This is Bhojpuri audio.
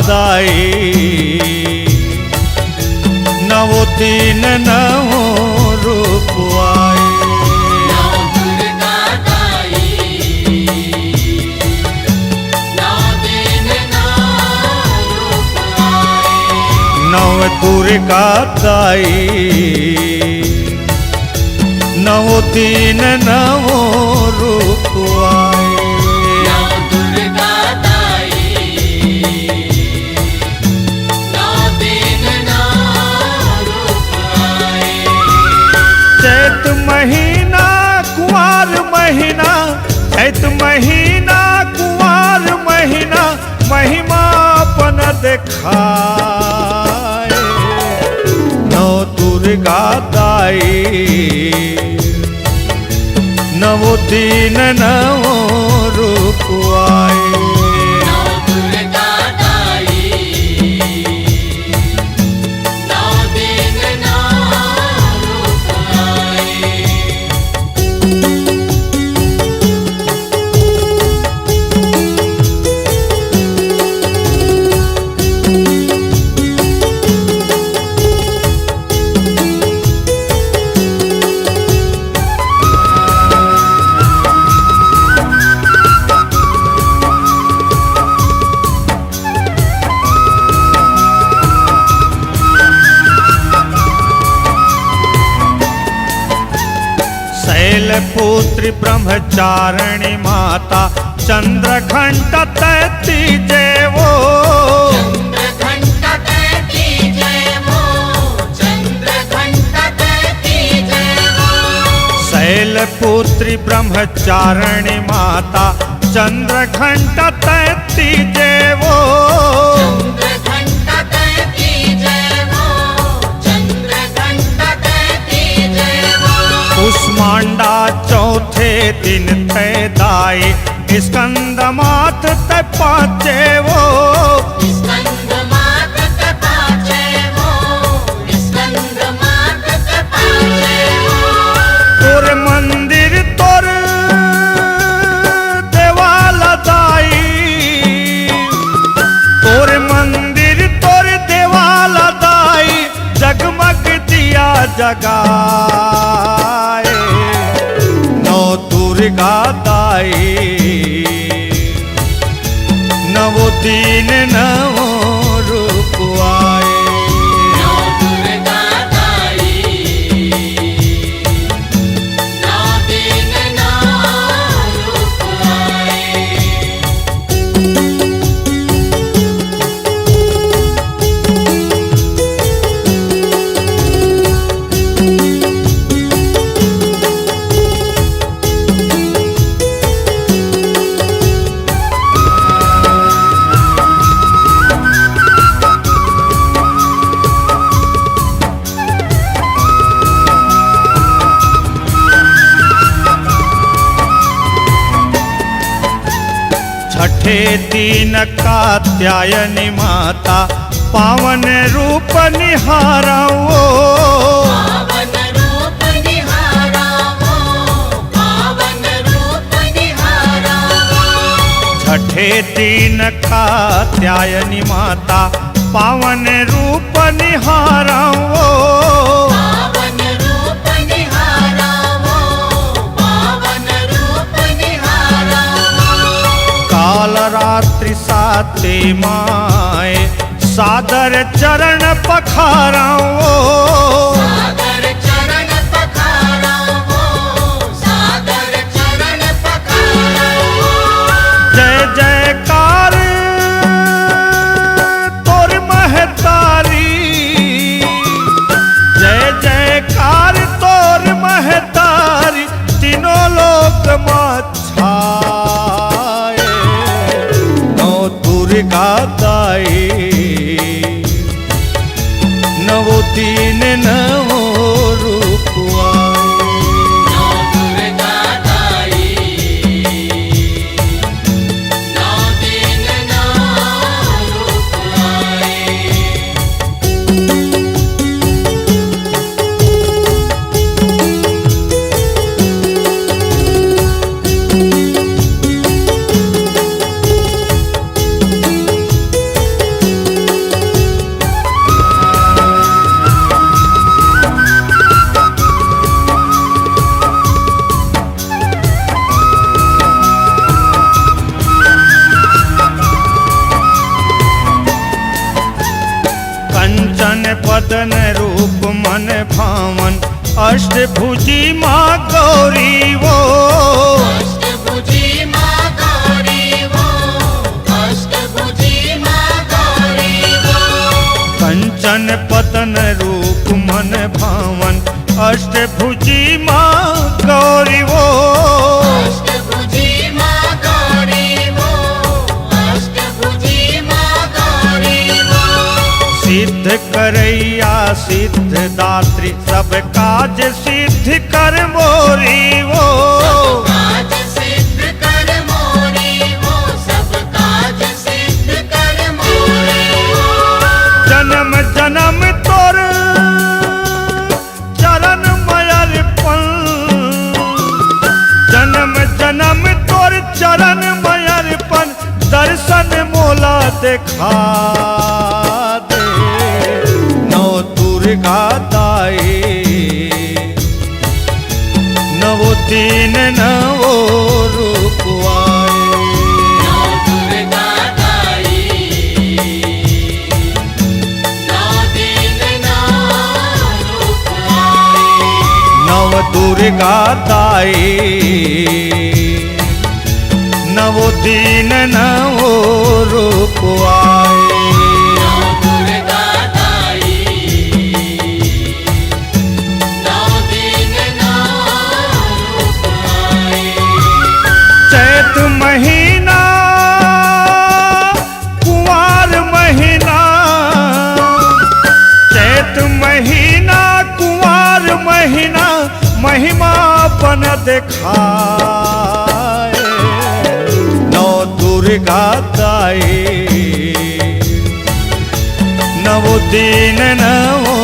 दाई नवो दिन नवो रूप आए। नव दुर्गा दाई नवो दिन नवो रूप आए। चैत महीना कुंवार महीना, चैत महीना कुंवार महीना, महिमा अपन देखाए। नौ दुर्गा दाई नवो दिन नवो रूप आए। शैलपुत्री ब्रह्मचारिणी माता चंद्रघंटा तैती जेवो। शैलपुत्री ब्रह्मचारिणी माता चंद्रघंटा तैती जेवो। कुष्मांडा चौथे दिन तय दाई स्कंद मात तय पाचे वो। तोर मंदिर तोर देवाला दाई, तोर मंदिर तोर देवाला दाई, जगमग दिया जगाए। दुर्गा दाई नवो दिन नवो रूप आए। छठे दिन कात्यायनी माता पावन रूप निहाराओ। छठे दिन कात्यायनी माता पावन रूप निहाराओ। काल रात्रि साते माए सादर चरण पखाराओ। जय जयकार तोर महतारी, जय जयकार तोर महतारी, तीनों लोक छाए। नौ दुर्गा दाई नवो दिन नवो रूप आए। कंचन पदन रूप मन भावन अष्टभुजी माँ गौरी वो अष्टभुजी माँ गौरी वो अष्टभुजी माँ गौरी वो कंचन पतन रूप मन भावन अष्टभुजी माँ गौरी वो अष्टभुजी माँ गौरी वो अष्टभुजी माँ गौरी वो सिद्ध करैया सिद्ध दात्री सब काज सिद्ध कर मोरी वो काज सिद्ध कर मोरी वो सब काज सिद्ध कर मोरी वो जन्म जन्म तोर चरण मयरपन जन्म जन्म तोर चरण मयरपन दर्शन मोला देखा दे नौ दुर्गा दाई नवो तीन नवो रूप आए नौ दुर्गा दाई नौ दिन नौ रूप आई नव दुर्गा दाई नवो दीन नवो रूप आए नौ दुर्गा दाई नौ दिन नौ रूप आई चैत महीना कुंवार महीना चैत महीना कुंवार महीना महिमा बन देखाए नौ दुर्गा दाई नवो दीन नवो